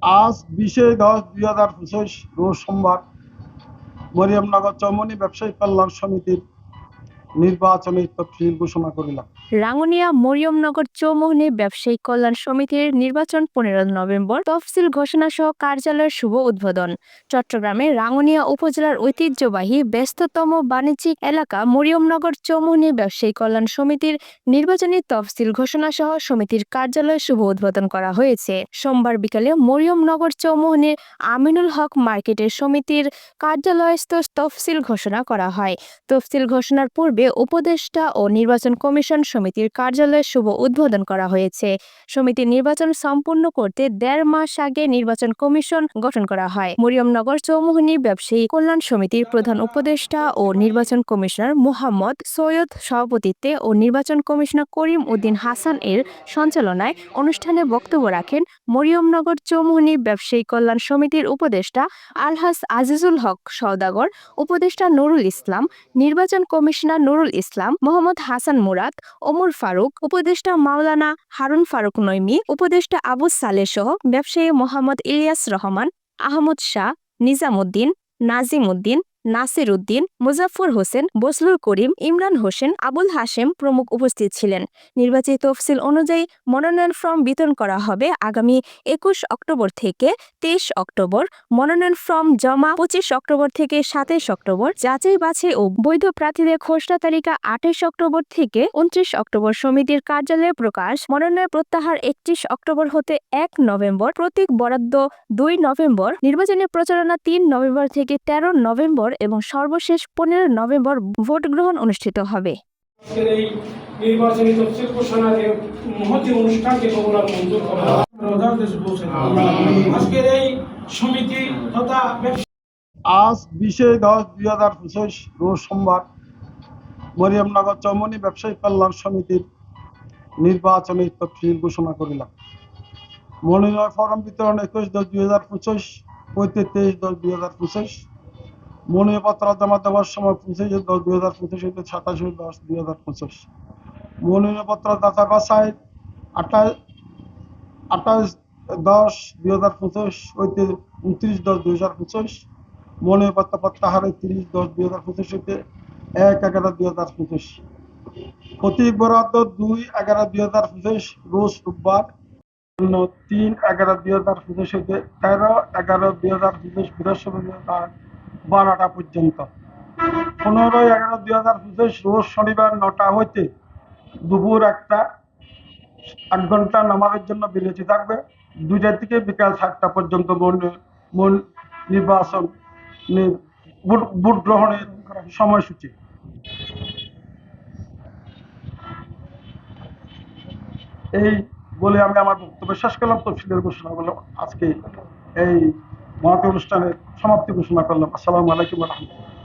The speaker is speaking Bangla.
আজ 20-10-2025 রোজ সোমবার মরিয়মনগর চৌমুহনী ব্যবসায়ী কল্যাণ সমিতির নির্বাচনের তফসিল ঘোষণা করিলাম। রাঙ্গুনিয়া মরিয়মনগর চৌমুহনী ব্যবসায়ী কল্যাণ সমিতির নির্বাচন 15 নভেম্বর তফসিল ঘোষণা সহ কার্যালয়ের শুভ উদ্বোধন। চট্টগ্রামের রাঙ্গুনিয়া উপজেলার ঐতিহ্যবাহী ব্যস্ততম বাণিজ্যিক এলাকা মরিয়মনগর চৌমুহনী ব্যবসায়ী কল্যাণ সমিতির নির্বাচনী তফসিল ঘোষণা সহ সমিতির কার্যালয়ের শুভ উদ্বোধন করা হয়েছে। সোমবার বিকালে মরিয়মনগর চৌমুহনীর আমিনুল হক মার্কেটের সমিতির কার্যালয়স্থ তফসিল ঘোষণা করা হয়। তফসিল ঘোষণার পূর্বে উপদেষ্টা ও নির্বাচন কমিশন সমিতির কার্যালয়ের শুভ উদ্বোধন করা হয়েছে। সমিতির নির্বাচন সম্পূর্ণ করতে 1.5 মাস আগে নির্বাচন কমিশন গঠন করা হয়। মরিয়মনগর চৌমুহনী ব্যবসায়ী কল্যাণ সমিতির প্রধান উপদেষ্টা ও নির্বাচন কমিশনার মোহাম্মদ সৈয়দ সভাপতিত্বে ও নির্বাচন কমিশনার করিম উদ্দিন হাসান এর সঞ্চালনায় অনুষ্ঠানে বক্তব্য রাখেন মরিয়মনগর চৌমুহনী ব্যবসায়ী কল্যাণ সমিতির উপদেষ্টা আলহাজ আজিজুল হক সওদাগর, উপদেষ্টা নুরুল ইসলাম, নির্বাচন কমিশনার নুরুল ইসলাম, মোহাম্মদ হাসান মুরাদ, ওমর ফারুক, উপদেষ্টা মাওলানা হারুন ফারুক নইমি, উপদেষ্টা আবু সালেহ সহ ব্যবসায়ী মোহাম্মদ ইলিয়াস রহমান, আহমদ শাহ, নিজামুদ্দিন, নাজিম উদ্দিন, নাসির উদ্দিন, মুজাফফর হোসেন, বজলুল করিম, ইমরান হোসেন, আবুল হাশেম প্রমুখ উপস্থিত ছিলেন। নির্বাচিত তফসিল অনুযায়ী মনোনয়ন ফর্ম বিতরণ করা হবে আগামী 21 অক্টোবর থেকে 23 অক্টোবর। মনোনয়ন ফর্ম জমা 25 অক্টোবর থেকে 27 অক্টোবর। যাচাই বাছাই ও বৈধ প্রার্থীদের খসড়া তালিকা 28 অক্টোবর থেকে 29 অক্টোবর সমিতির কার্যালয়ে প্রকাশ। মনোনয়ন প্রত্যাহার 31 অক্টোবর হতে 1 নভেম্বর। প্রতীক বরাদ্দ 2 নভেম্বর। নির্বাচনী প্রচারণা 3 নভেম্বর থেকে 13 নভেম্বর এবং সর্বশেষ 15 নভেম্বর ভোট গ্রহণ অনুষ্ঠিত হবে। এই নির্বাচনী তফসিল ঘোষণার এই মহতী অনুষ্ঠানকে কবুল আর মঞ্জুর করা আজকের এই সমিতি তথা আজ 20-10-2025 রোজ সোমবার মরিয়মনগর চৌমুহনী ব্যবসায়ী কল্যাণ সমিতির নির্বাচনের তফসিল ঘোষণা করিলাম। মনোনয়ন ফরম বিতরণ 21-10-2025 হইতে 23-10-2025। মনোনয়নপত্র জমা দেওয়ার সময় 25-10-2025 হইতে 27-10-2025। মনোনয়নপত্র যাচাই বাছাই 28-10-2025 হইতে 29-10-2025। মনোনয়নপত্র প্রত্যাহারে 30-10-2025 হইতে 1-11-2025। প্রতীক বরাদ্দ 2-11-2025 রোজ রোববার, 3-11-2025 হইতে 13-11-2025 বৃহস্পতিবার 12টা পর্যন্ত। 15-11-2025 রোজ শনিবার 9টা হইতে দুপুর 1 ঘন্টা নামাজের জন্য বিরতি থাকবে। 2টা থেকে বিকাল 7টা পর্যন্ত নির্বাচন ভোট গ্রহণের সময়সূচি। এই বলে আমি আমার বক্তব্য শেষ করলাম। তফসিলের ঘোষণা করলাম। আজকে এই মহতী অনুষ্ঠানের সমাপ্তি ঘোষণা করলাম। আসসালামু আলাইকুম ওয়া রাহমাতুল্লাহ।